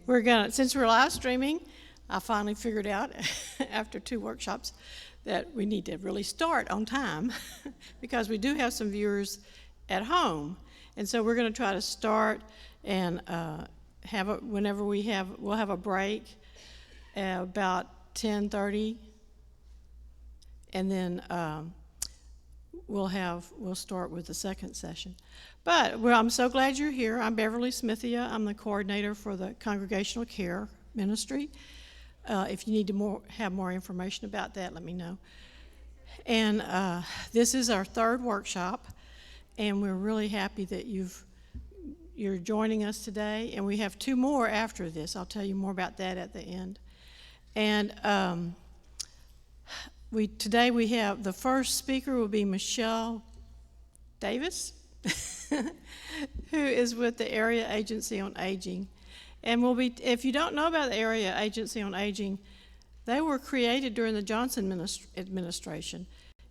since we're live streaming, I finally figured out after 2 workshops that we need to really start on time because we do have some viewers at home. And so we're going to try to start and we'll have a break at about 10:30, and then we'll start with the second session. But I'm so glad you're here. I'm Beverly Smithia. I'm the coordinator for the Congregational Care Ministry. If you need to have more information about that, let me know. And this is our 3rd workshop, and we're really happy that you're joining us today. And we have 2 more after this. I'll tell you more about that at the end. And today we have the first speaker will be Michelle Davis, who is with the Area Agency on Aging. And if you don't know about the Area Agency on Aging, they were created during the Johnson administration.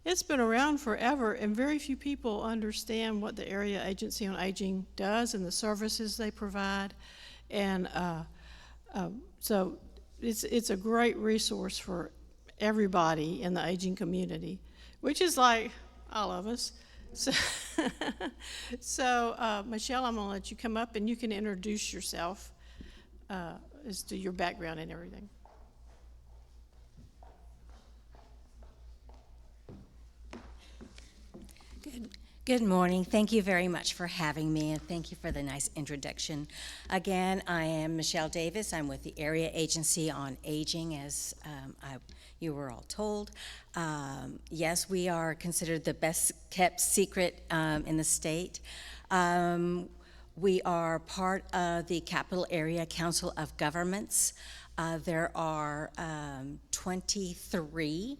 It's been around forever, and very few people understand what the Area Agency on Aging does and the services they provide. And so it's a great resource for everybody in the aging community, which is like all of us. So Michelle, I'm going to let you come up and you can introduce yourself as to your background and everything. Good morning. Thank you very much for having me, and thank you for the nice introduction. Again, I am Michelle Davis. I'm with the Area Agency on Aging, as you were all told. Yes, we are considered the best kept secret in the state. We are part of the Capital Area Council of Governments. There are 23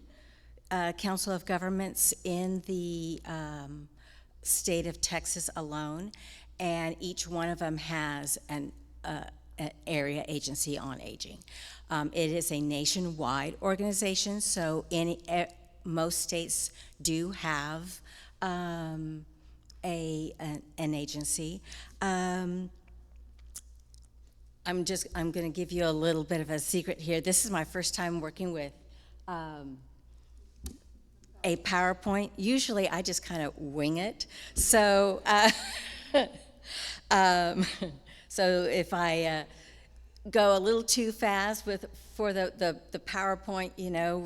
Council of Governments in the state of Texas alone, and each one of them has an area agency on aging. It is a nationwide organization, so most states do have an agency. I'm going to give you a little bit of a secret here. This is my first time working with a PowerPoint. Usually I just kind of wing it. So, so if I go a little too fast for the PowerPoint, you know,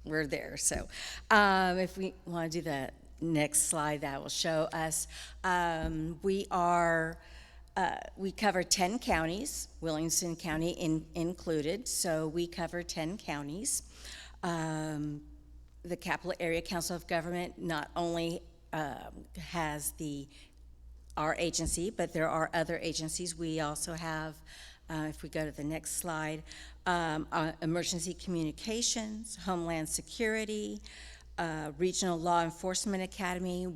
we're there. So if we want to do the next slide, that will show us. We cover 10 counties, Williamson County included. So we cover 10 counties. The Capital Area Council of Government not only has our agency, but there are other agencies. We also have, if we go to the next slide, Emergency Communications, Homeland Security, Regional Law Enforcement Academy.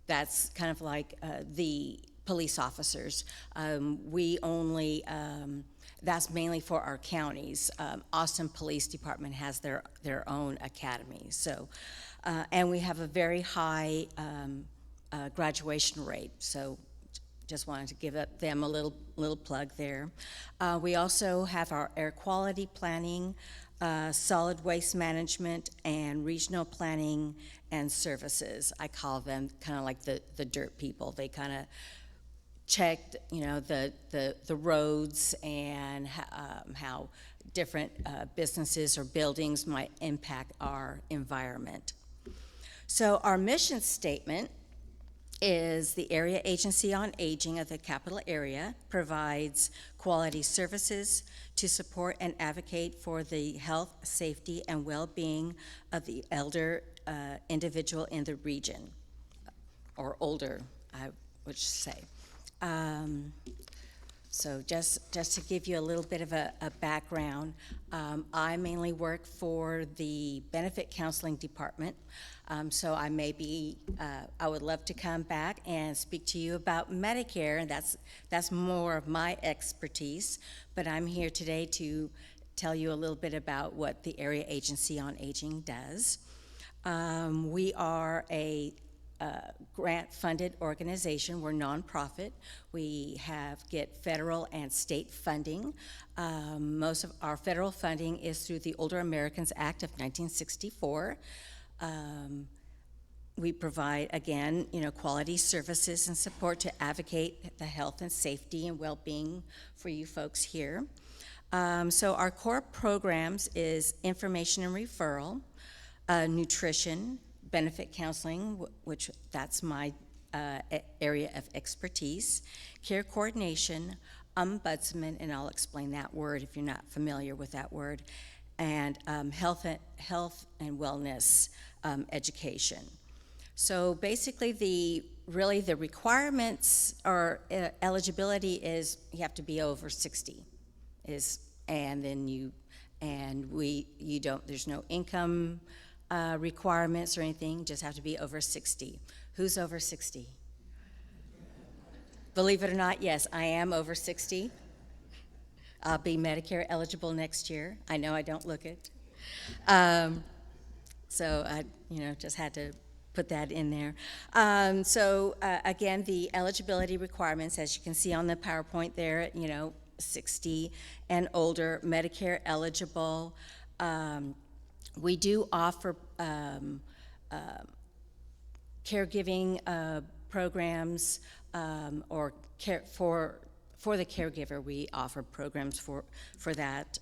That's kind of like the police officers. That's mainly for our counties. Austin Police Department has their own academy. So, and we have a very high graduation rate. So, just wanted to give them a little plug there. We also have our air quality planning, solid waste management, and regional planning and services. I call them kind of like the dirt people. They kind of checked, you know, the roads and how different businesses or buildings might impact our environment. So our mission statement is the Area Agency on Aging of the Capital Area provides quality services to support and advocate for the health, safety, and well-being of the elder individual in the region, or older, I would say. So just to give you a little bit of a background, I mainly work for the Benefit Counseling Department. So I would love to come back and speak to you about Medicare, and that's more of my expertise. But I'm here today to tell you a little bit about what the Area Agency on Aging does. We are a grant-funded organization. We're nonprofit. We get federal and state funding. Most of our federal funding is through the Older Americans Act of 1964. We provide, again, quality services and support to advocate the health and safety and well-being for you folks here. So our core programs is information and referral, nutrition, benefit counseling, which that's my area of expertise, care coordination, ombudsman, and I'll explain that word if you're not familiar with that word, and health and wellness education. So basically, the requirements or eligibility is you have to be over 60, and then you don't. There's no income requirements or anything. Just have to be over 60. Who's over 60? Believe it or not, yes, I am over 60. I'll be Medicare eligible next year. I know I don't look it. So I, just had to put that in there. Again, the eligibility requirements, as you can see on the PowerPoint there, 60 and older, Medicare eligible. We do offer caregiving programs or care for the caregiver. We offer programs for that.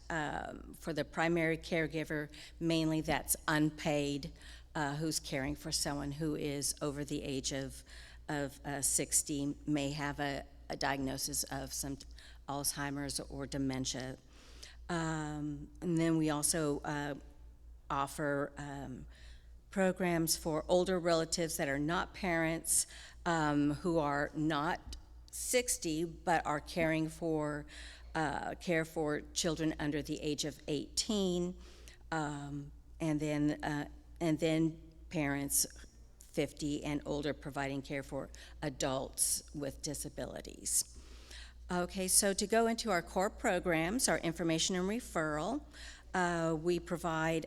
For the primary caregiver, mainly that's unpaid, who's caring for someone who is over the age of 60, may have a diagnosis of some Alzheimer's or dementia. And then we also offer programs for older relatives that are not parents, who are not 60 but are caring for care for children under the age of 18, and then parents 50 and older providing care for adults with disabilities. Okay, so to go into our core programs, our information and referral, we provide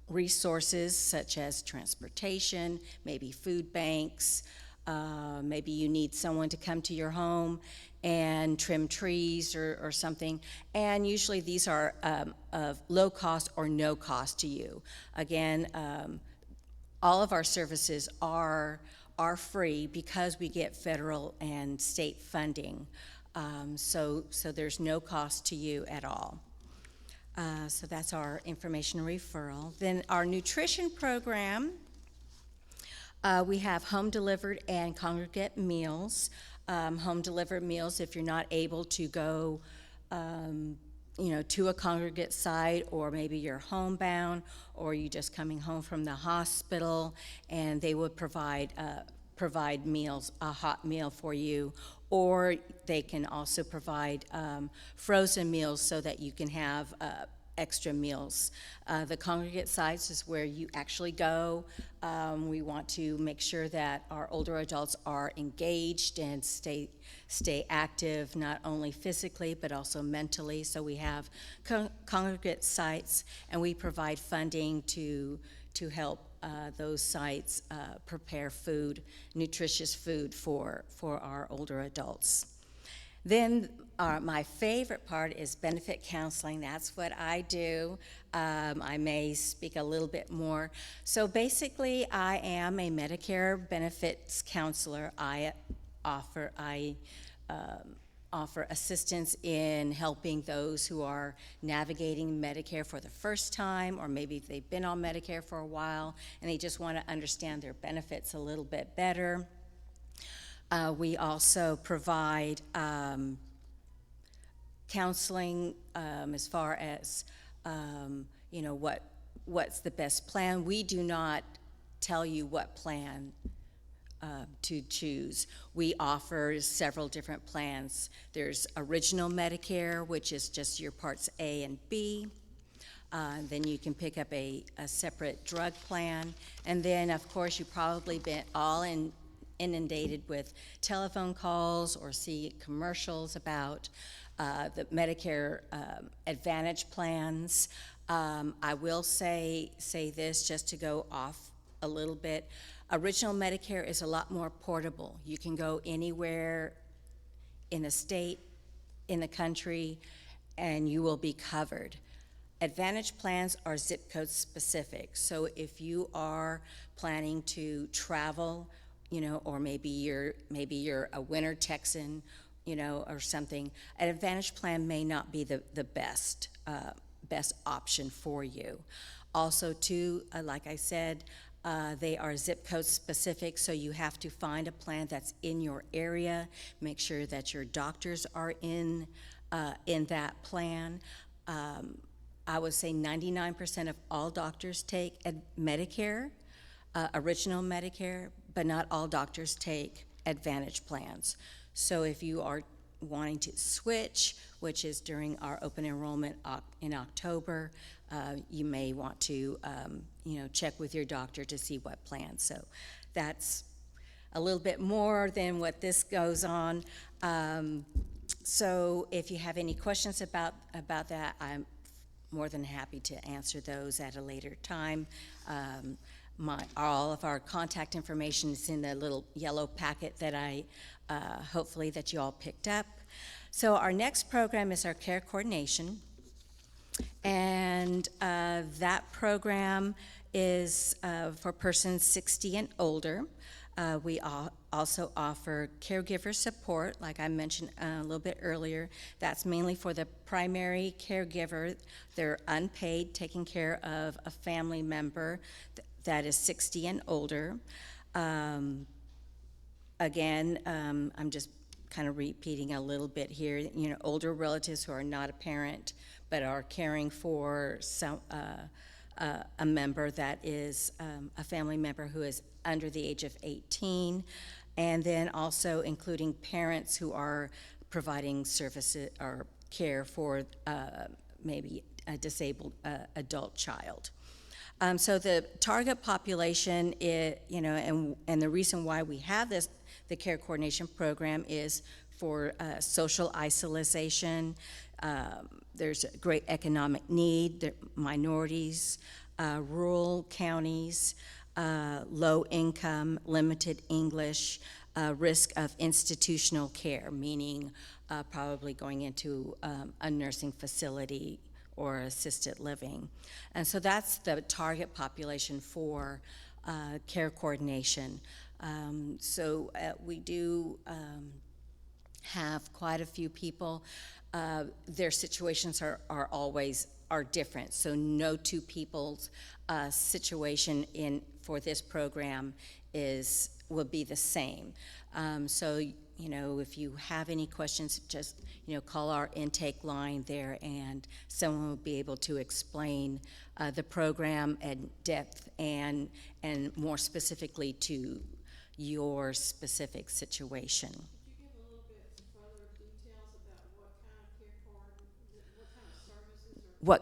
resources such as transportation, maybe food banks, maybe you need someone to come to your home and trim trees or something, and usually these are of low cost or no cost to you. Again, all of our services are free because we get federal and state funding, so there's no cost to you at all. So that's our information referral. Then our nutrition program, we have home delivered and congregate meals. Home delivered meals if you're not able to go to a congregate site, or maybe you're homebound, or you just coming home from the hospital, and they would provide meals, a hot meal for you, or they can also provide frozen meals so that you can have extra meals. The congregate sites is where you actually go. We want to make sure that our older adults are engaged and stay active, not only physically but also mentally. So we have congregate sites, and we provide funding to help those sites prepare food, nutritious food for our older adults. Then my favorite part is benefit counseling. That's what I do. I may speak a little bit more. So basically, I am a Medicare benefits counselor. I offer assistance in helping those who are navigating Medicare for the first time, or maybe they've been on Medicare for a while and they just want to understand their benefits a little bit better. We also provide counseling as far as what's the best plan. We do not tell you what plan to choose. We offer several different plans. There's Original Medicare, which is just your Parts A and B. Then you can pick up a separate drug plan. And then, of course, you've probably been all inundated with telephone calls or see commercials about the Medicare Advantage plans. I will say this just to go off a little bit. Original Medicare is a lot more portable. You can go anywhere in the state, in the country, and you will be covered. Advantage plans are zip code specific. So if you are planning to travel, or maybe you're a winter Texan, or something, an Advantage plan may not be the best option for you. Also, too, like I said, they are zip code specific, so you have to find a plan that's in your area. Make sure that your doctors are in that plan. I would say 99% of all doctors take Medicare, original Medicare, but not all doctors take Advantage plans. So if you are wanting to switch, which is during our open enrollment in October, you may want to check with your doctor to see what plan. So that's a little bit more than what this goes on. So if you have any questions about that, I'm more than happy to answer those at a later time. All of our contact information is in the little yellow packet that hopefully that you all picked up. So our next program is our care coordination, and that program is for persons 60 and older. We also offer caregiver support, like I mentioned a little bit earlier. That's mainly for the primary caregiver. They're unpaid, taking care of a family member that is 60 and older. Again, I'm just kind of repeating a little bit here. Older relatives who are not a parent but are caring for a member that is a family member who is under the age of 18, and then also including parents who are providing services or care for maybe a disabled adult child. So the target population is, and the reason why we have the care coordination program is for social isolation. There's a great economic need, minorities, rural counties, low income, limited English, risk of institutional care, meaning probably going into a nursing facility or assisted living. And so that's the target population for care coordination. So we do have quite a few people. Their situations are always different, so no two people's situation for this program will be the same. So if you have any questions, just call our intake line there, and someone will be able to explain the program in depth and more specifically to your specific situation. Could you give a little bit further details about what kind of what kind of services or?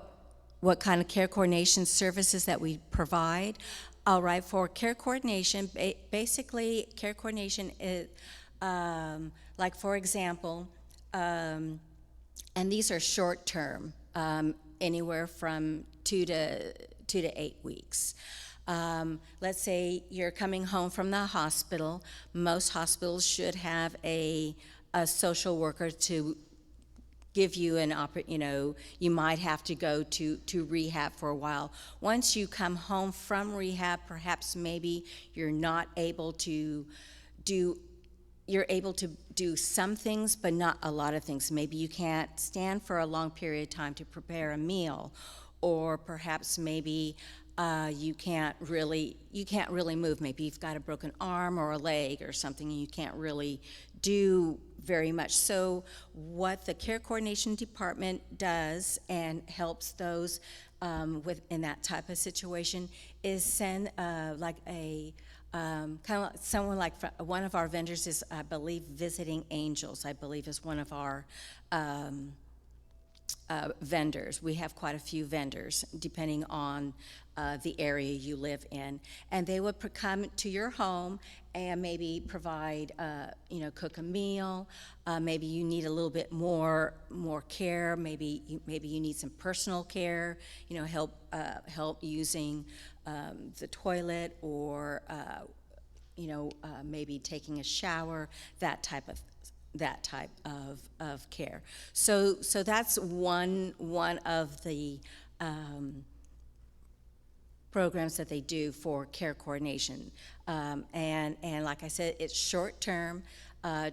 What kind of care coordination services that we provide? All right, for care coordination, basically care coordination is, like for example, and these are short term, anywhere from 2 to 8 weeks. Let's say you're coming home from the hospital. Most hospitals should have a social worker to give you you might have to go to rehab for a while. Once you come home from rehab, perhaps maybe you're able to do some things, but not a lot of things. Maybe you can't stand for a long period of time to prepare a meal, or perhaps maybe you can't really move. Maybe you've got a broken arm or a leg or something, and you can't really do very much. So what the care coordination department does and helps those in that type of situation is send like a kind of like someone like one of our vendors is, I believe, Visiting Angels, I believe, is one of our vendors. We have quite a few vendors depending on the area you live in, and they would come to your home and maybe provide, cook a meal. Maybe you need a little bit more care. Maybe you need some personal care. Help using the toilet or maybe taking a shower, that type of care. So that's one of the programs that they do for care coordination. And like I said, it's short term,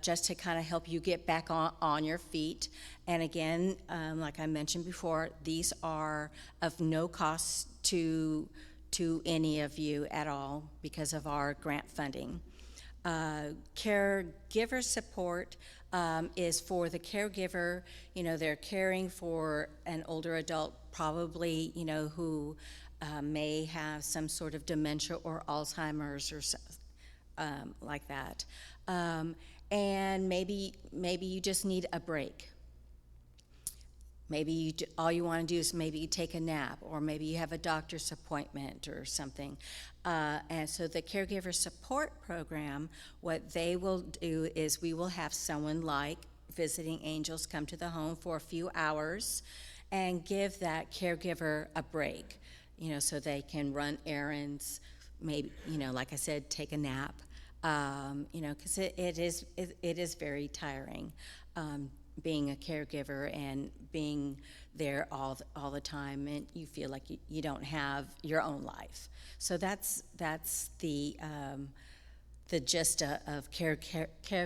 just to kind of help you get back on your feet. And again, like I mentioned before, these are of no cost to any of you at all because of our grant funding. Caregiver support is for the caregiver. They're caring for an older adult, probably, who may have some sort of dementia or Alzheimer's or like that. And maybe you just need a break. Maybe all you want to do is maybe take a nap, or maybe you have a doctor's appointment or something. And so the caregiver support program, what they will do is we will have someone like Visiting Angels come to the home for a few hours and give that caregiver a break, so they can run errands, maybe, like I said, take a nap, because it is very tiring. Being a caregiver and being there all the time, and you feel like you don't have your own life. So that's the gist of care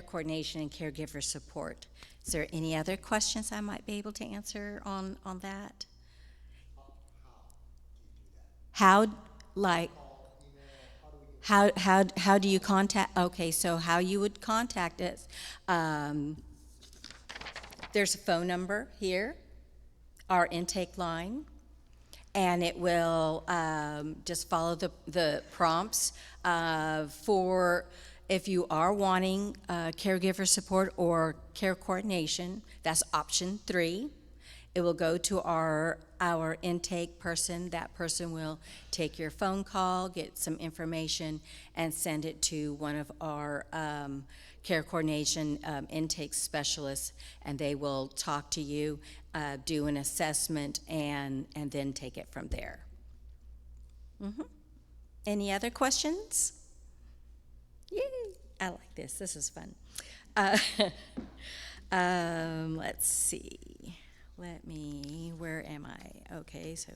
coordination and caregiver support. Is there any other questions I might be able to answer on that? How, like, how do you contact? Okay, so how you would contact us? There's a phone number here, our intake line, and it will just follow the prompts for if you are wanting caregiver support or care coordination. That's option 3. It will go to our intake person. That person will take your phone call, get some information, and send it to one of our care coordination intake specialists, and they will talk to you, do an assessment, and then take it from there. Any other questions? Yay! I like this. This is fun. Let's see. Where am I? Okay, so,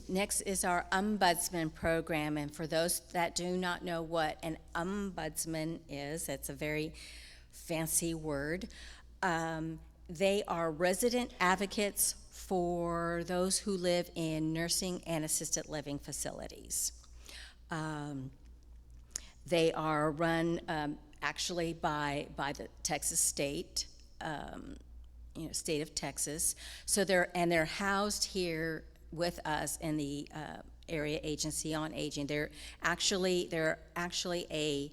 next is our ombudsman program, and for those that do not know what an ombudsman is, it's a very fancy word. They are resident advocates for those who live in nursing and assisted living facilities. They are run actually by the Texas state, state of Texas. So they're housed here with us in the Area Agency on Aging. They're actually a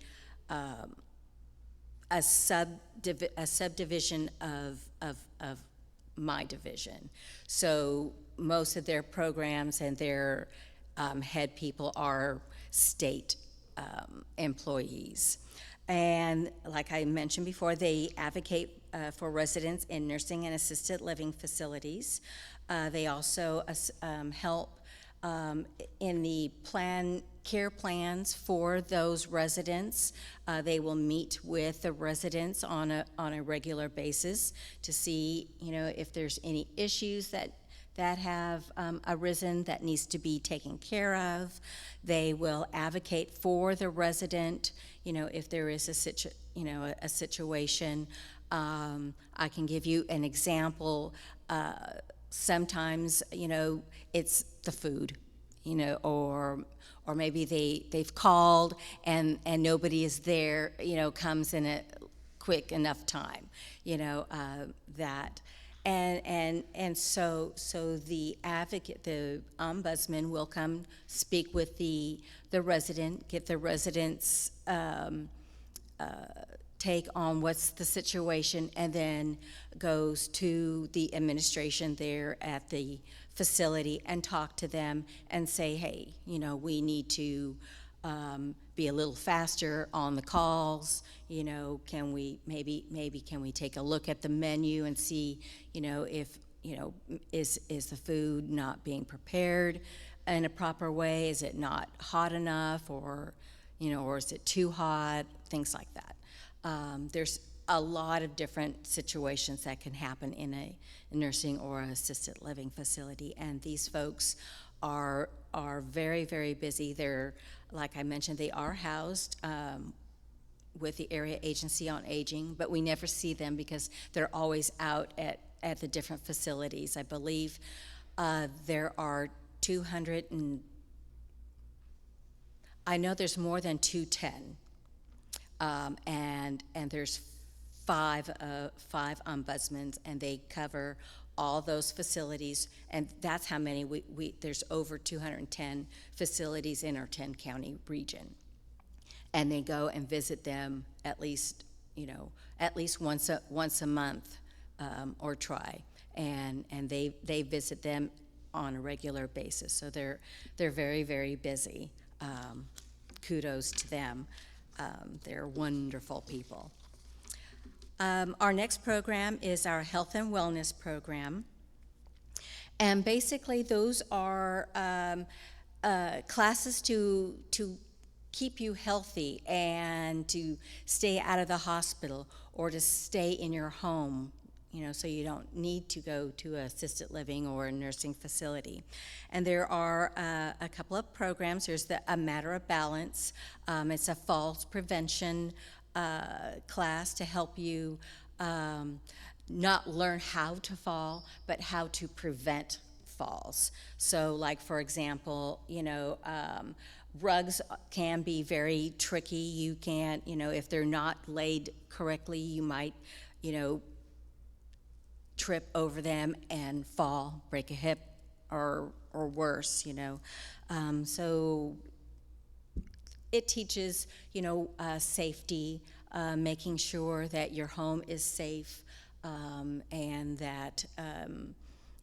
subdivision of my division. So most of their programs and their head people are state employees. And like I mentioned before, they advocate for residents in nursing and assisted living facilities. They also help in the care plans for those residents. They will meet with the residents on a regular basis to see, if there's any issues that have arisen that needs to be taken care of. They will advocate for the resident, if there is a situation. I can give you an example. Sometimes, it's the food, or maybe they've called and nobody is there, comes in a quick enough time, that. And so the advocate, the ombudsman, will come speak with the resident, get the resident's take on what's the situation, and then goes to the administration there at the facility and talk to them and say, hey, we need to be a little faster on the calls. Can we take a look at the menu and see, if is the food not being prepared in a proper way? Is it not hot enough, or or is it too hot? Things like that. There's a lot of different situations that can happen in a nursing or assisted living facility, and these folks are very, very busy. They're, like I mentioned, they are housed with the Area Agency on Aging, but we never see them because they're always out at the different facilities. I believe there are 200 and I know there's more than 210, and there's five ombudsmen, and they cover all those facilities, and that's how many there's over 210 facilities in our 10-county region, and they go and visit them at least once a month, or try, and they visit them on a regular basis. So they're very, very busy. Kudos to them. They're wonderful people. Our next program is our health and wellness program. And basically those are classes to keep you healthy and to stay out of the hospital or to stay in your home, so you don't need to go to an assisted living or a nursing facility. And there are a couple of programs. There's A Matter of Balance. It's a falls prevention class to help you not learn how to fall, but how to prevent falls. So, like, for example, rugs can be very tricky. You can't, if they're not laid correctly, you might, trip over them and fall, break a hip, or worse, So it teaches, safety, making sure that your home is safe, and that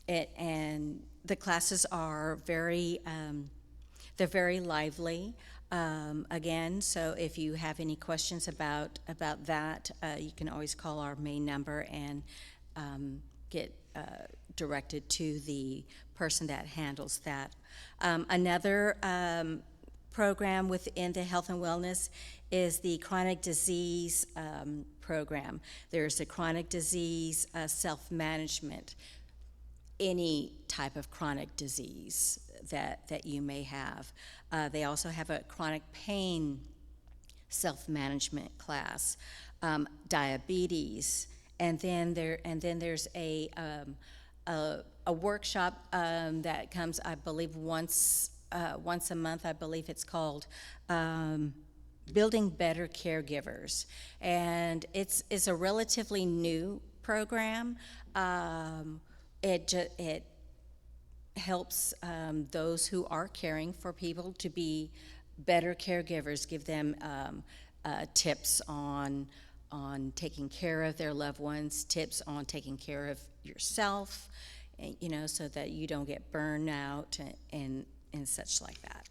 and the classes are they're very lively. Again, so if you have any questions about that, you can always call our main number and get directed to the person that handles that. Another program within the health and wellness is the chronic disease program. There's a chronic disease self-management, any type of chronic disease that you may have. They also have a chronic pain self-management class, diabetes, and then there's a workshop that comes, I believe, once a month. I believe it's called Building Better Caregivers, and it's a relatively new program. It helps those who are caring for people to be better caregivers, give them tips on taking care of their loved ones, tips on taking care of yourself, so that you don't get burned out and such like that.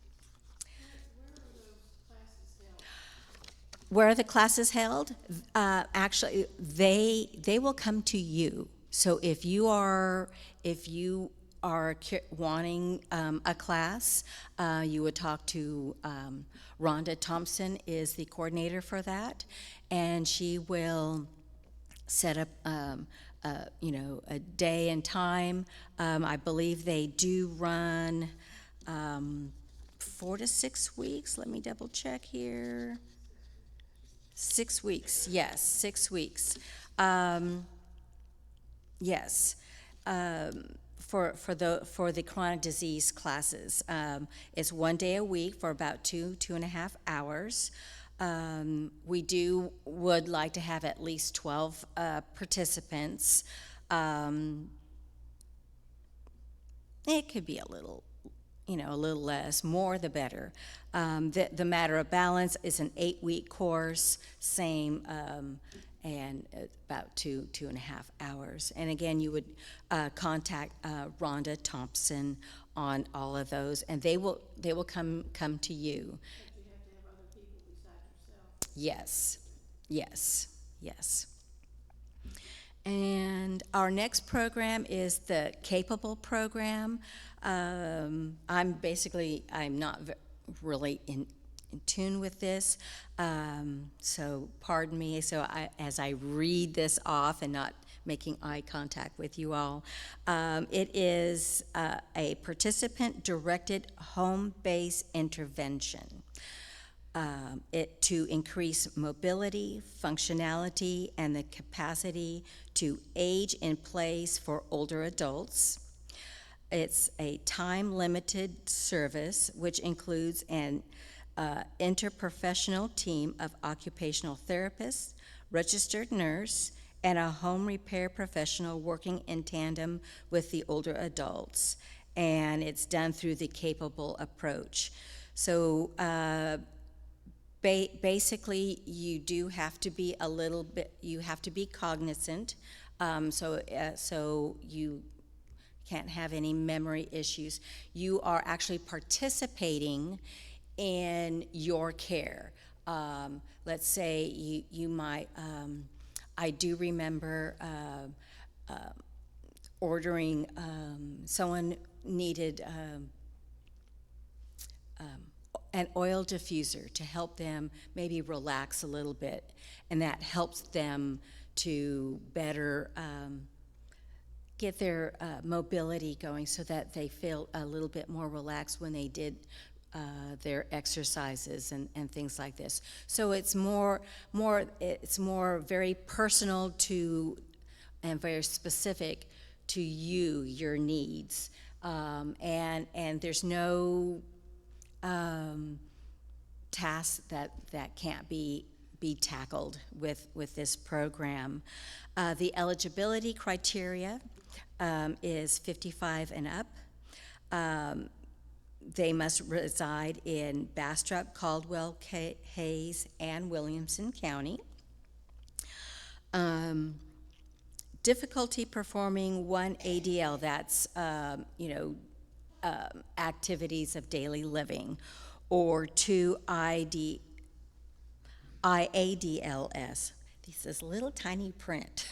Where are the classes held? Actually, they will come to you. So if you are wanting a class, you would talk to Rhonda Thompson is the coordinator for that, and she will set up a day and time. I believe they do run 4 to 6 weeks. Let me double check here. 6 weeks, yes, 6 weeks. Yes. For the chronic disease classes, it's 1 day a week for about 2.5 hours. We would like to have at least 12 participants. It could be a little less. More the better. The Matter of Balance is an 8-week course, same, and about 2.5 hours. And again, you would contact Rhonda Thompson on all of those, and they will come to you. But you have to have other people besides yourself. Yes. And our next program is the Capable program. I'm not really in tune with this, so pardon me. So as I read this off and not making eye contact with you all, it is a participant-directed home-based intervention. It to increase mobility, functionality, and the capacity to age in place for older adults. It's a time-limited service which includes an interprofessional team of occupational therapists, registered nurse, and a home repair professional working in tandem with the older adults. And it's done through the Capable approach. So basically, you do have to be you have to be cognizant, so you can't have any memory issues. You are actually participating in your care. Let's say you might, I do remember ordering, someone needed an oil diffuser to help them maybe relax a little bit, and that helps them to better get their mobility going so that they feel a little bit more relaxed when they did their exercises and things like this. So it's more very personal to and very specific to you, your needs, and there's no tasks that can't be tackled with this program. The eligibility criteria is 55 and up. They must reside in Bastrop, Caldwell, Hayes, and Williamson County. Difficulty performing one ADL, that's activities of daily living, or two IADLS. This is little tiny print.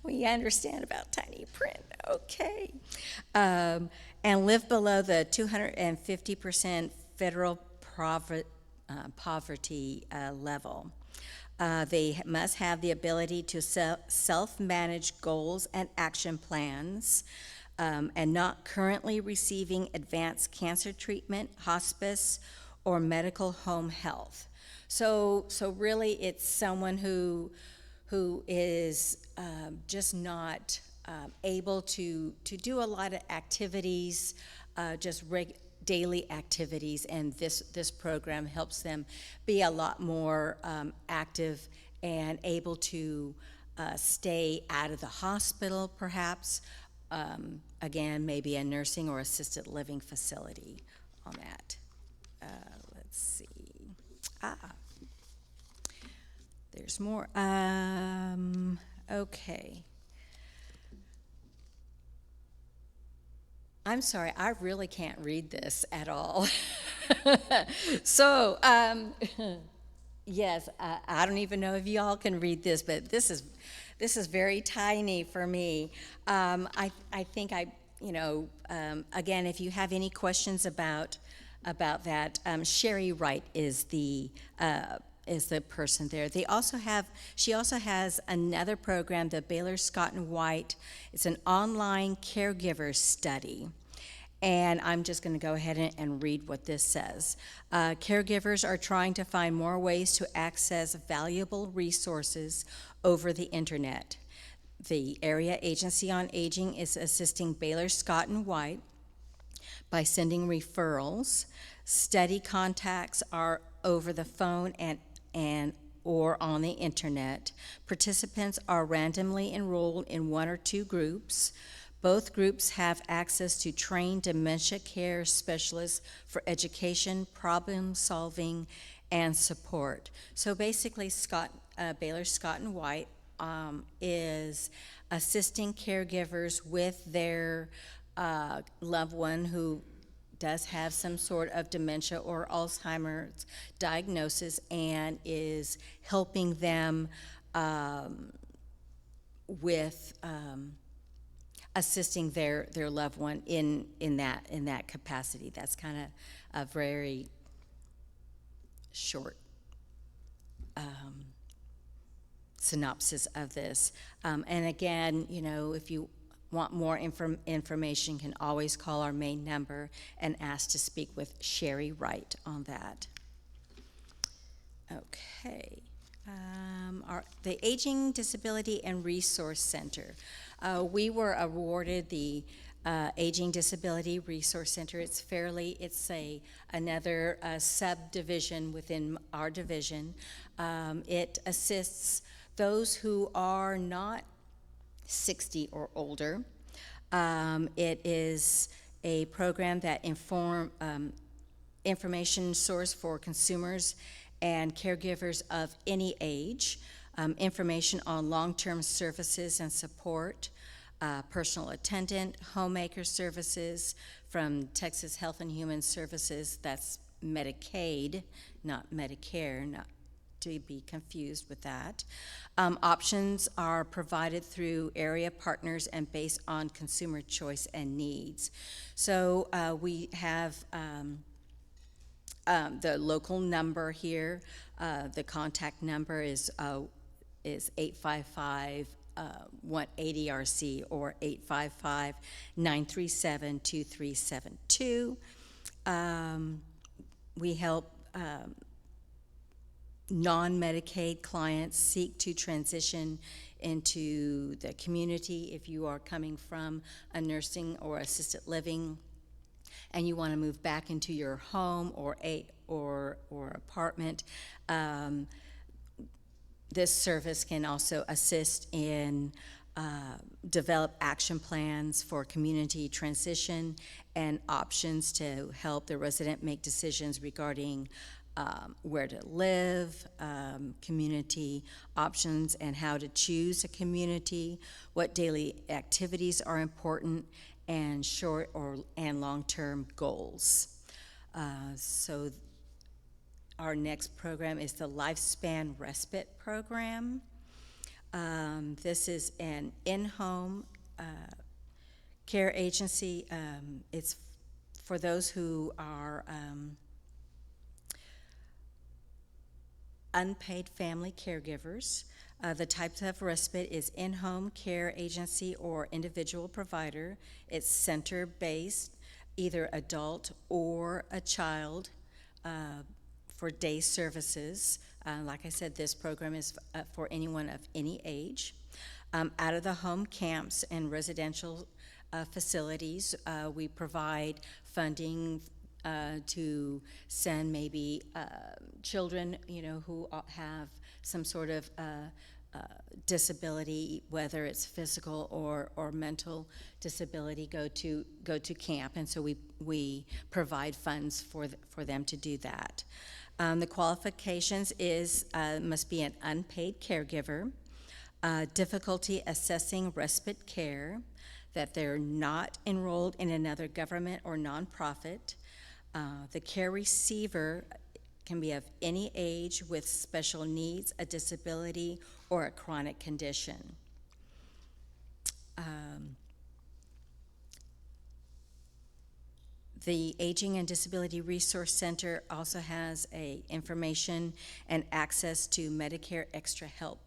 We understand about tiny print, okay. And live below the 250% federal poverty level. They must have the ability to self-manage goals and action plans, and not currently receiving advanced cancer treatment, hospice, or medical home health. So really, it's someone who is just not able to do a lot of activities, just daily activities, and this program helps them be a lot more active and able to stay out of the hospital, perhaps. Again, maybe a nursing or assisted living facility on that. Let's see. There's more. Okay. I'm sorry, I really can't read this at all. So, yes, I don't even know if y'all can read this, but this is very tiny for me. I think again, if you have any questions about that, Sherry Wright is the person there. She also has another program, the Baylor Scott and White. It's an online caregiver study. And I'm just going to go ahead and read what this says. Caregivers are trying to find more ways to access valuable resources over the internet. The Area Agency on Aging is assisting Baylor Scott and White by sending referrals. Study contacts are over the phone and or on the internet. Participants are randomly enrolled in one or two groups. Both groups have access to trained dementia care specialists for education, problem solving, and support. So basically, Baylor Scott and White is assisting caregivers with their loved one who does have some sort of dementia or Alzheimer's diagnosis, and is helping them with assisting their loved one in that capacity. That's kind of a very short synopsis of this. And again, if you want more information, you can always call our main number and ask to speak with Sherry Wright on that. Okay. The Aging, Disability, and Resource Center. We were awarded the Aging, Disability Resource Center. It's another subdivision within our division. It assists those who are not 60 or older. It is a program that information source for consumers and caregivers of any age, information on long-term services and support, personal attendant, homemaker services from Texas Health and Human Services. That's Medicaid, not Medicare, not to be confused with that. Options are provided through area partners and based on consumer choice and needs. So we have the local number here. The contact number is 855 180RC or 855-937-2372. We help non-Medicaid clients seek to transition into the community. If you are coming from a nursing or assisted living and you want to move back into your home or apartment, this service can also assist in develop action plans for community transition and options to help the resident make decisions regarding where to live, community options, and how to choose a community, what daily activities are important, and short and long-term goals. So our next program is the Lifespan Respite Program. This is an in-home care agency. It's for those who are unpaid family caregivers. The types of respite is in-home care agency or individual provider. It's center-based, either adult or a child for day services. Like I said, this program is for anyone of any age. Out of the home camps and residential facilities, we provide funding to send maybe children, who have some sort of disability, whether it's physical or mental disability, go to camp, and so we provide funds for them to do that. The qualifications must be an unpaid caregiver, difficulty assessing respite care, that they're not enrolled in another government or nonprofit. The care receiver can be of any age with special needs, a disability, or a chronic condition. The Aging and Disability Resource Center also has information and access to Medicare Extra Help.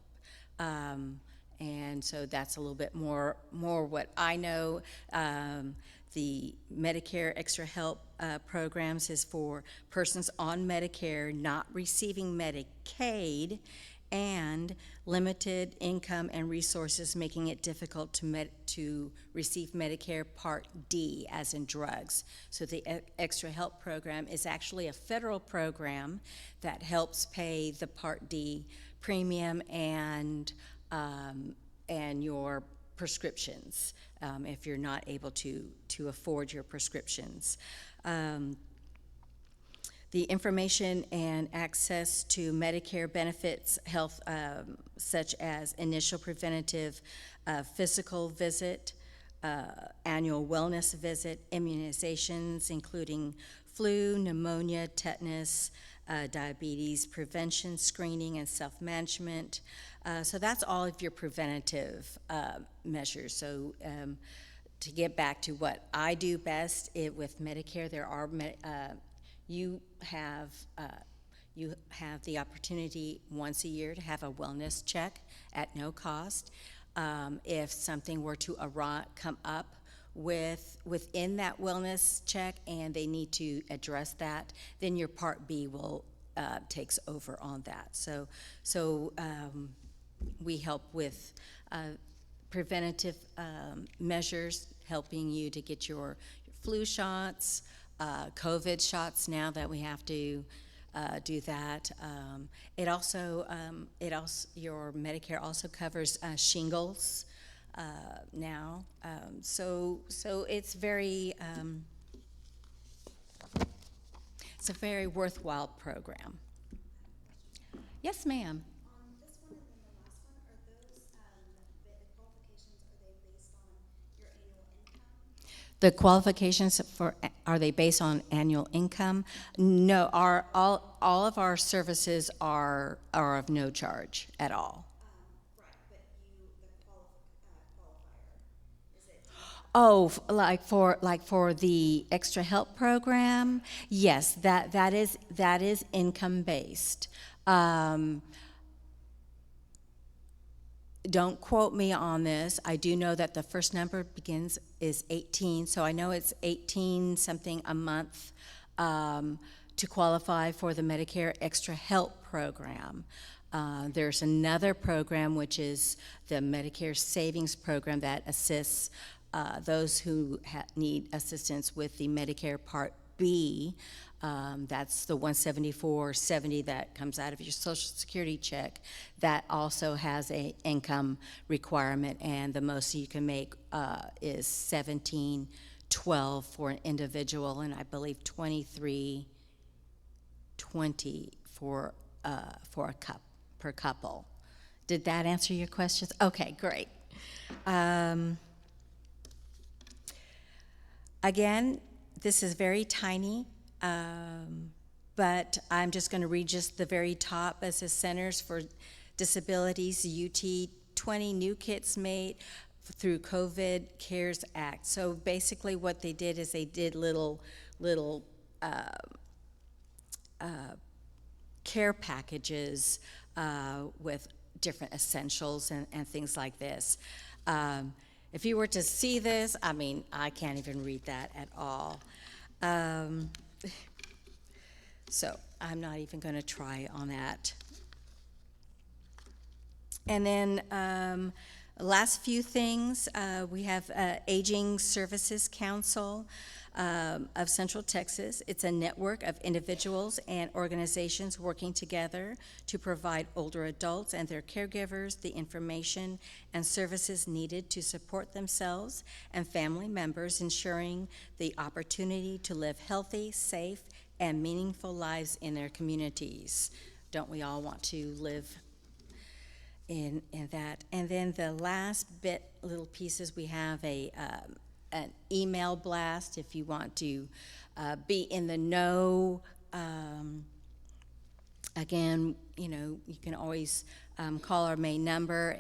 And so that's a little bit more what I know. The Medicare Extra Help programs is for persons on Medicare not receiving Medicaid and limited income and resources, making it difficult to receive Medicare Part D, as in drugs. So the Extra Help program is actually a federal program that helps pay the Part D premium and your prescriptions if you're not able to afford your prescriptions. The information and access to Medicare benefits, health, such as initial preventative physical visit, annual wellness visit, immunizations, including flu, pneumonia, tetanus, diabetes prevention, screening, and self-management. So that's all of your preventative measures. So to get back to what I do best with Medicare, you have you have the opportunity once a year to have a wellness check at no cost. If something were to come up within that wellness check and they need to address that, then your Part B will takes over on that. So we help with preventative measures, helping you to get your flu shots, COVID shots now that we have to do that. Your Medicare also covers shingles now. So it's it's a very worthwhile program. Yes, ma'am. This one and then the last one, are those, the qualifications, are they based on your annual income? The qualifications are they based on annual income? No, all of our services are of no charge at all. Right, but the qualifier, is it? Oh, like for the extra help program, yes, that is income based. Don't quote me on this. I do know that the first number is 18, so I know it's 18 something a month to qualify for the Medicare Extra Help program. There's another program, which is the Medicare Savings Program, that assists those who need assistance with the Medicare Part B. That's the $174.70 that comes out of your Social Security check. That also has an income requirement, and the most you can make is $17.12 for an individual, and I believe $23.20 for per couple. Did that answer your questions? Okay, great. Again, this is very tiny, but I'm just going to read just the very top. It says Centers for Disabilities, UT, 20 new kits made through COVID CARES Act. So basically what they did is they did little care packages with different essentials and things like this. If you were to see this, I mean, I can't even read that at all. So I'm not even going to try on that. And then last few things, we have Aging Services Council of Central Texas. It's a network of individuals and organizations working together to provide older adults and their caregivers the information and services needed to support themselves and family members, ensuring the opportunity to live healthy, safe, and meaningful lives in their communities. Don't we all want to live in that? And then the last little pieces, we have an email blast if you want to be in the know. Again, you can always call our main number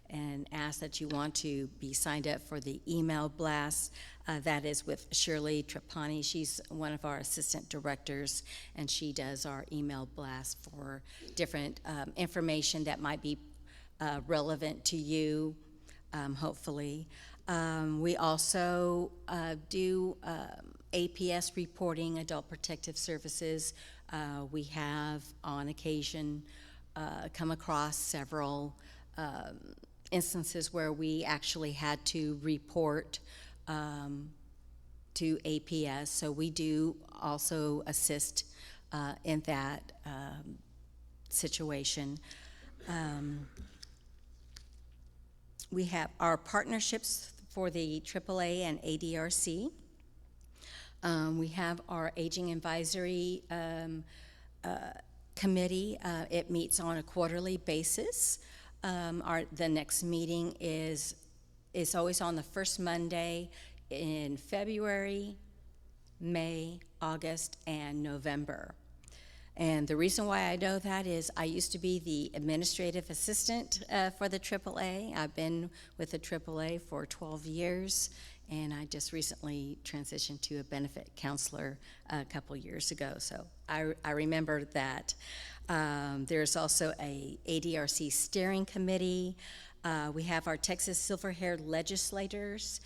and ask that you want to be signed up for the email blast. That is with Shirley Trapani. She's one of our assistant directors, and she does our email blast for different information that might be relevant to you, hopefully. We also do APS reporting, Adult Protective Services. We have on occasion come across several instances where we actually had to report to APS, so we do also assist in that situation. We have our partnerships for the AAA and ADRC. We have our Aging Advisory Committee. It meets on a quarterly basis. The next meeting is always on the first Monday in February, May, August, and November. And the reason why I know that is I used to be the administrative assistant for the AAA. I've been with the AAA for 12 years, and I just recently transitioned to a benefit counselor a couple years ago. So I remember that. There's also a ADRC steering committee. We have our Texas silver-haired legislators.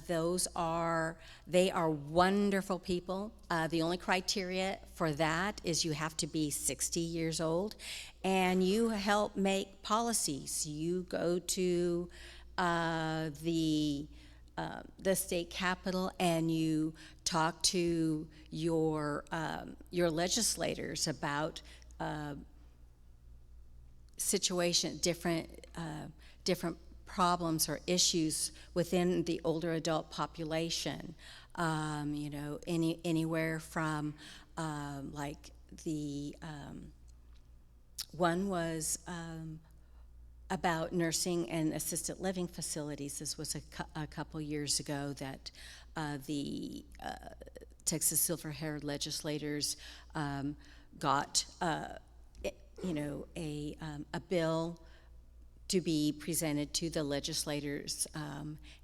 They are wonderful people. The only criteria for that is you have to be 60 years old, and you help make policies. You go to the state capitol and you talk to your legislators about different problems or issues within the older adult population. Anywhere from like the one was about nursing and assisted living facilities. This was a couple years ago that the Texas silver-haired legislators got a bill to be presented to the legislators,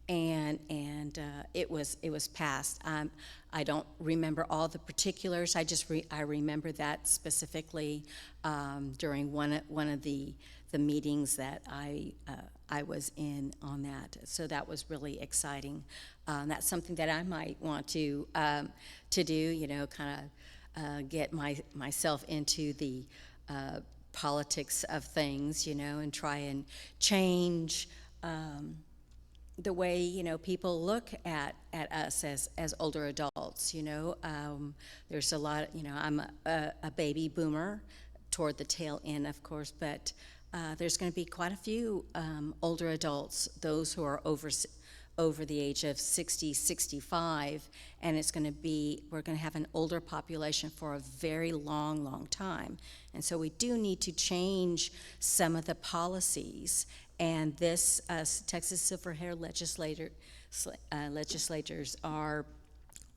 and it was passed. I don't remember all the particulars. I remember that specifically during one of the meetings that I was in on that. So that was really exciting. That's something that I might want to do. Kind of get myself into the politics of things, and try and change the way, people look at us as older adults. There's a lot, I'm a baby boomer toward the tail end, of course, but there's going to be quite a few older adults, those who are over the age of 60, 65, and we're going to have an older population for a very long time. And so we do need to change some of the policies, and this Texas silver-haired legislators are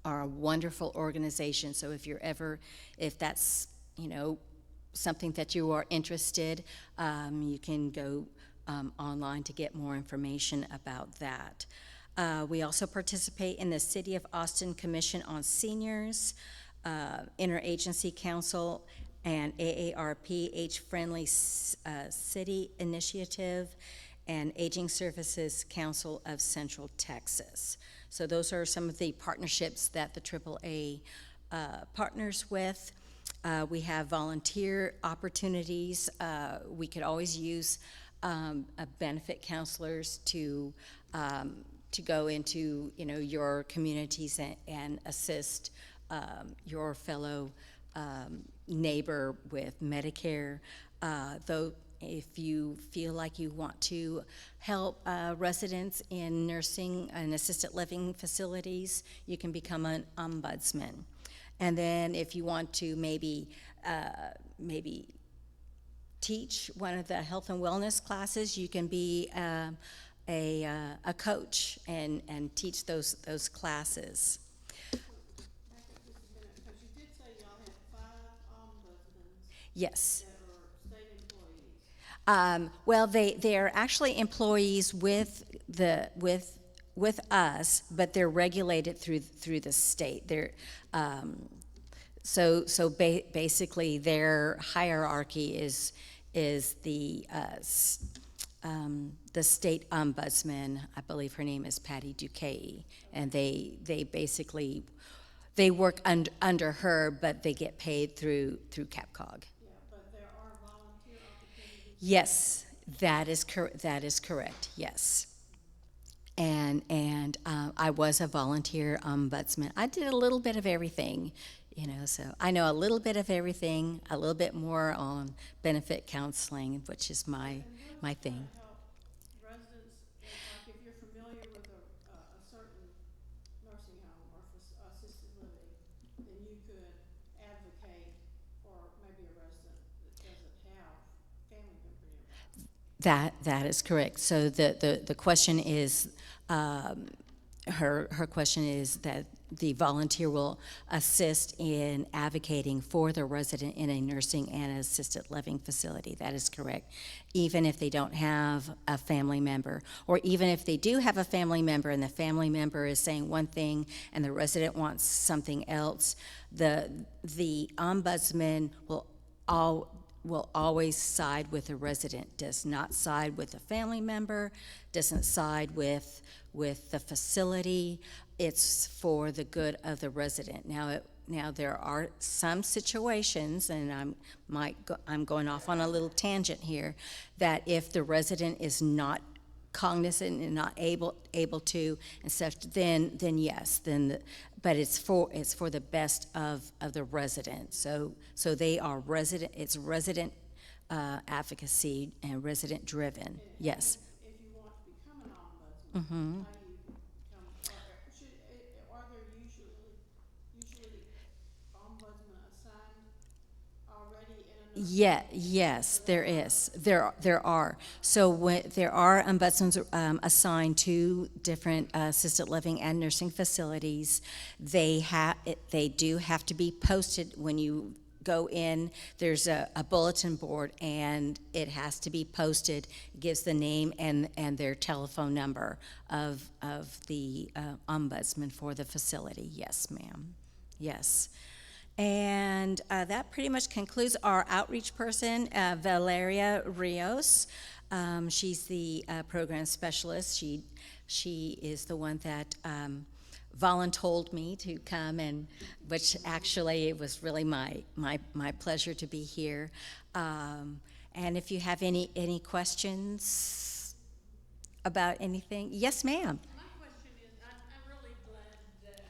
a wonderful organization. So if that's, something that you are interested, you can go online to get more information about that. We also participate in the City of Austin Commission on Seniors, Interagency Council, and AARP Age-Friendly City Initiative, and Aging Services Council of Central Texas. So those are some of the partnerships that the AAA partners with. We have volunteer opportunities. We could always use benefit counselors to go into your communities and assist your fellow neighbor with Medicare. Though if you feel like you want to help residents in nursing and assisted living facilities, you can become an ombudsman. And then if you want to maybe teach one of the health and wellness classes, you can be a coach and teach those classes. Back up just a minute, because you did say y'all had 5 ombudsmen Yes. that are state employees. Well, they are actually employees with us, but they're regulated through the state. They're basically their hierarchy is the state ombudsman. I believe her name is Patty Duquesne, and they basically work under her, but they get paid through CapCog. Yeah, but there are volunteer opportunities. Yes, that is correct. Yes. And I was a volunteer ombudsman. I did a little bit of everything, so I know a little bit of everything, a little bit more on benefit counseling, which is my thing. Help residents, like if you're familiar with a certain nursing home or assisted living, then you could advocate for maybe a resident that doesn't have family member nearby. That is correct. So the question is, her question is that the volunteer will assist in advocating for the resident in a nursing and assisted living facility. That is correct. Even if they don't have a family member, or even if they do have a family member and the family member is saying one thing and the resident wants something else, the ombudsman will always side with the resident, does not side with the family member, doesn't side with the facility. It's for the good of the resident. Now there are some situations, and I'm going off on a little tangent here, that if the resident is not cognizant and not able to and such, then yes, but it's for the best of the resident. So they are resident. It's resident advocacy and resident driven. Yes. If you want to become an ombudsman, how do you become, are there usually ombudsman assigned already in a Yeah, yes, there is. There are. So there are ombudsmen assigned to different assisted living and nursing facilities. They do have to be posted when you go in. There's a bulletin board, and it has to be posted. It gives the name and their telephone number of the ombudsman for the facility. Yes, ma'am. Yes. And that pretty much concludes our outreach person, Valeria Rios. She's the program specialist. She is the one that voluntold me to come, and which actually it was really my pleasure to be here. And if you have any questions about anything, yes, ma'am. My question is, I'm really glad that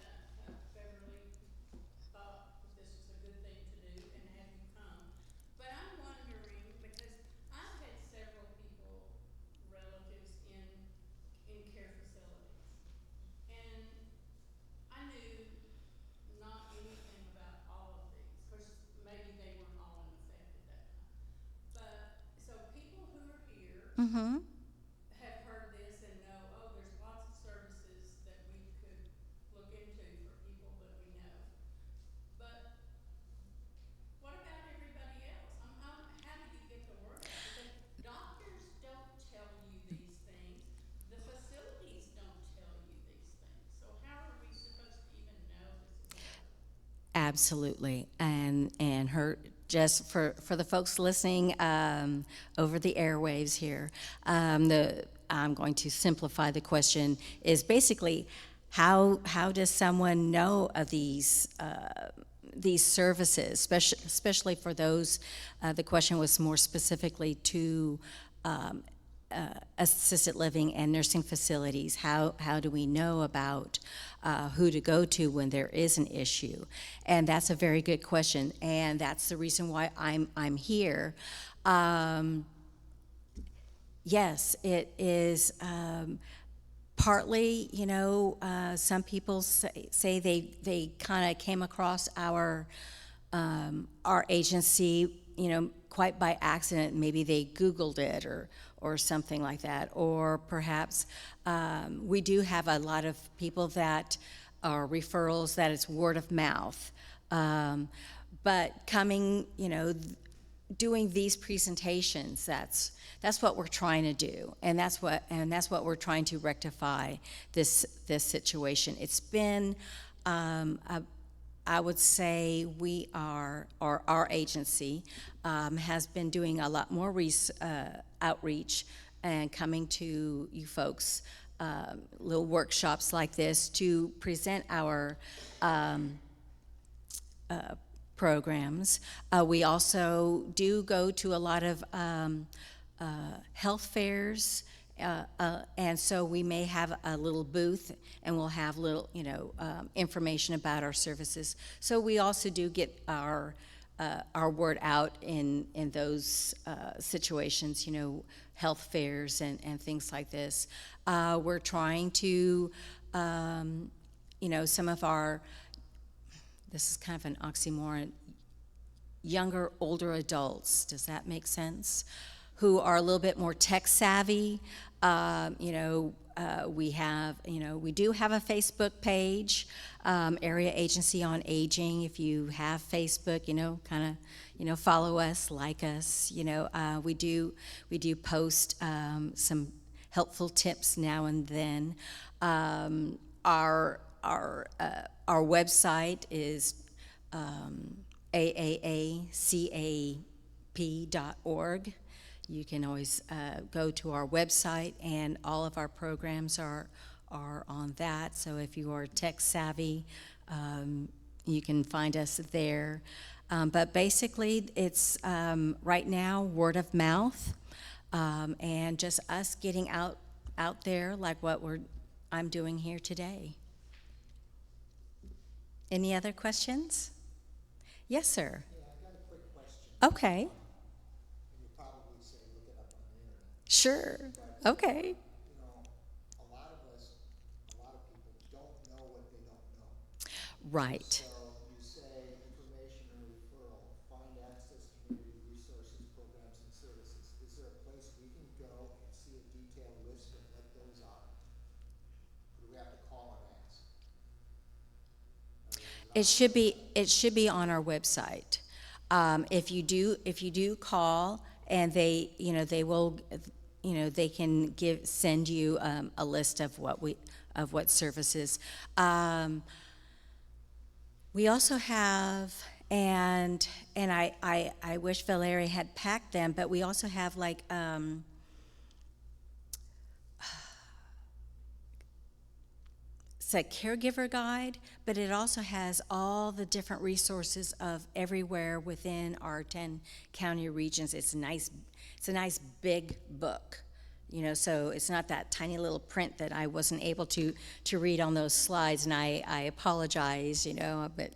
Beverly thought that this was a good thing to do and have you come. But I'm wondering, because I've had several people, relatives in care facilities. And I knew not anything about all of these. Of course, maybe they weren't all in effect at that time. But, so people who are here Mm-hmm. have heard this and know, oh, there's lots of services that we could look into for people that we know. But what about everybody else? How do you get the word out? Because doctors don't tell you these things. The facilities don't tell you these things. So how are we supposed to even know this is happening? Absolutely, and her, just for the folks listening over the airwaves here, I'm going to simplify the question. Is basically how does someone know of these services, especially for those. The question was more specifically to assisted living and nursing facilities. How do we know about who to go to when there is an issue? And that's a very good question, and that's the reason why I'm here. Yes, it is partly, some people say they kind of came across our agency, quite by accident. Maybe they Googled it or something like that. Or perhaps we do have a lot of people that are referrals, that it's word of mouth. But coming, doing these presentations, that's what we're trying to do, and that's what we're trying to rectify this situation. It's been, I would say, our agency has been doing a lot more outreach and coming to you folks, little workshops like this to present our programs. We also do go to a lot of health fairs, and so we may have a little booth, and we'll have little, information about our services. So we also do get our word out in those situations, health fairs and things like this. We're trying to, some of our, this is kind of an oxymoron, younger, older adults, does that make sense? Who are a little bit more tech savvy, we have, we do have a Facebook page, Area Agency on Aging. If you have Facebook, kind of, follow us, like us. We do post some helpful tips now and then. Our website is AAACAP.org. You can always go to our website, and all of our programs are on that. So if you are tech savvy, you can find us there. But basically, it's right now word of mouth, and just us getting out there like what I'm doing here today. Any other questions? Yes, sir. Yeah, I got a quick question. Okay. And you probably say look it up on the internet. Sure. Okay. A lot of people don't know what they don't know. Right. So you say information and referral, find access community resources, programs and services. Is there a place we can go and see a detailed list of what those are? Or do we have to call and ask? It should be on our website. If you do call, and they will, they can send you a list of what services. We also have, and I wish Valerie had packed them, but we also have like it's a caregiver guide, but it also has all the different resources of everywhere within our 10 county regions. It's a nice big book, so it's not that tiny little print that I wasn't able to read on those slides, and I apologize, but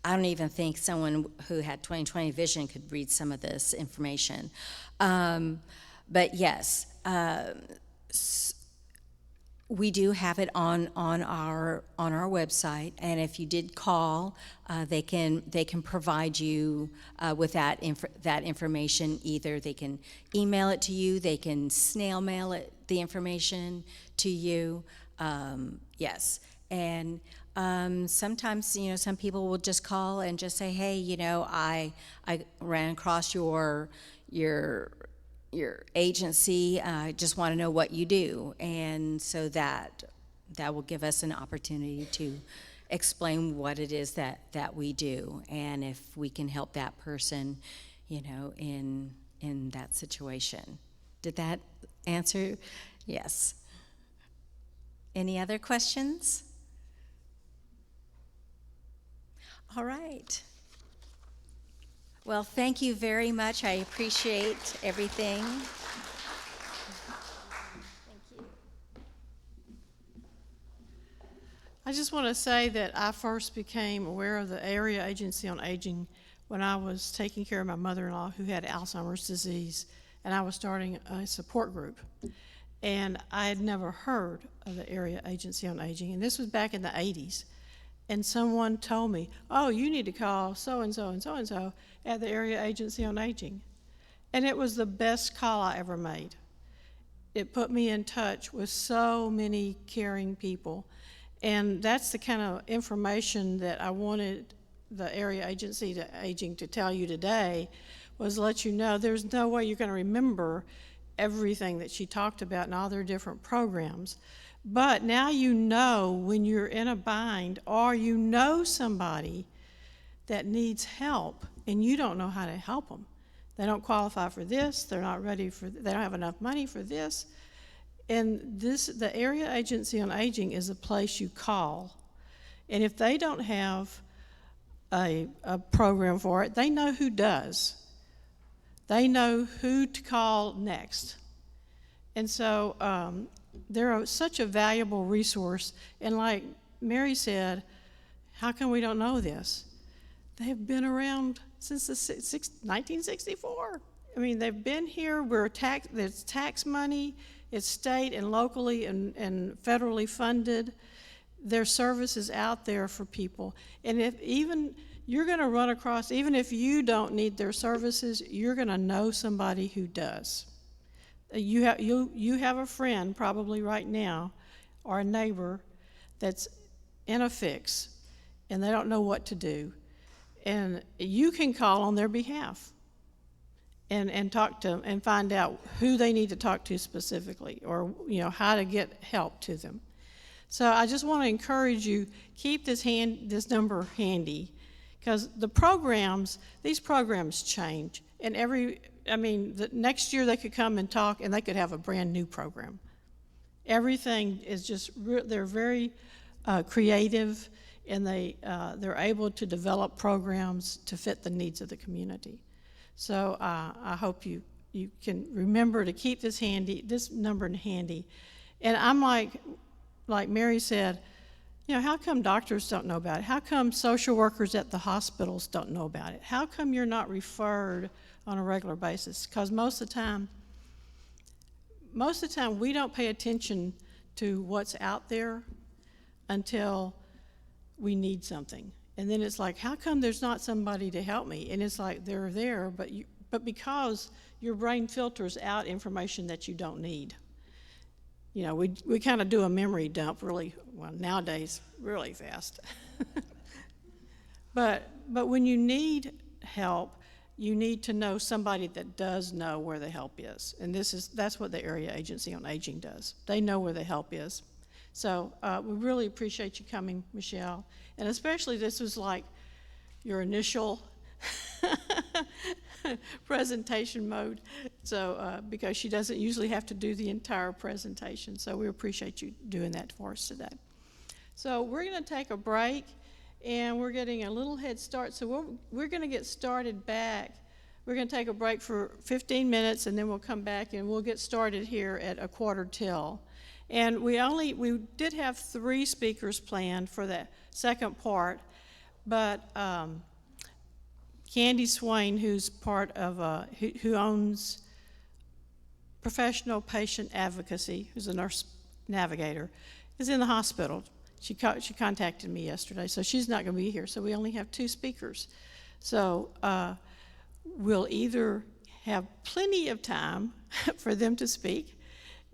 I don't even think someone who had 20/20 vision could read some of this information. But yes, we do have it on our website, and if you did call, they can provide you with that information. Either they can email it to you, they can snail mail the information to you. Yes, and sometimes some people will just call and just say, hey, I ran across your agency, I just want to know what you do. And so that will give us an opportunity to explain what it is that we do, and if we can help that person, in that situation. Did that answer? Yes. Any other questions? All right. Well, thank you very much. I appreciate everything. Thank you. I just want to say that I first became aware of the Area Agency on Aging when I was taking care of my mother-in-law who had Alzheimer's disease, and I was starting a support group. And I had never heard of the Area Agency on Aging, and this was back in the 80s. And someone told me, oh, you need to call so-and-so and so-and-so at the Area Agency on Aging. And it was the best call I ever made. It put me in touch with so many caring people. And that's the kind of information that I wanted the Area Agency to Aging to tell you today, was let you know there's no way you're going to remember everything that she talked about and all their different programs. But now you know when you're in a bind, or you know somebody that needs help and you don't know how to help them. They don't qualify for this, they're not ready for, they don't have enough money for this. And the Area Agency on Aging is a place you call. And if they don't have a program for it, they know who does. They know who to call next. And so they're such a valuable resource. And like Mary said, how come we don't know this? They've been around since 1964. I mean, they've been here. It's tax money. It's state and locally and federally funded. Their service is out there for people. And if even you're going to run across, even if you don't need their services, you're going to know somebody who does. you have a friend probably right now, or a neighbor that's in a fix, and they don't know what to do, and you can call on their behalf and talk to them and find out who they need to talk to specifically, or how to get help to them. So I just want to encourage you, keep this number handy, because these programs change, and the next year they could come and talk, and they could have a brand new program. Everything is they're very creative, and they're able to develop programs to fit the needs of the community. So I hope you can remember to keep this number handy. And I'm like Mary said, how come doctors don't know about it? How come social workers at the hospitals don't know about it? How come you're not referred on a regular basis? Because most of the time we don't pay attention to what's out there until we need something. And then it's like, how come there's not somebody to help me? And it's like, they're there, but because your brain filters out information that you don't need. We kind of do a memory dump nowadays really fast. But when you need help, you need to know somebody that does know where the help is. And that's what the Area Agency on Aging does. They know where the help is. So we really appreciate you coming, Michelle. And especially this was like your initial presentation mode, so because she doesn't usually have to do the entire presentation. So we appreciate you doing that for us today. So we're going to take a break, and we're getting a little head start. So we're going to get started back. We're going to take a break for 15 minutes, and then we'll come back, and we'll get started here at 1:45. And we did have 3 speakers planned for that second part, but Candy Swain, who's part of who owns Professional Patient Advocacy, who's a nurse navigator, is in the hospital. She contacted me yesterday, so she's not going to be here. So we only have 2 speakers. So we'll either have plenty of time for them to speak,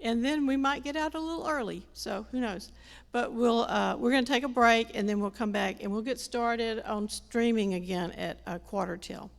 and then we might get out a little early, so who knows. But we're going to take a break, and then we'll come back, and we'll get started on streaming again at 1:45.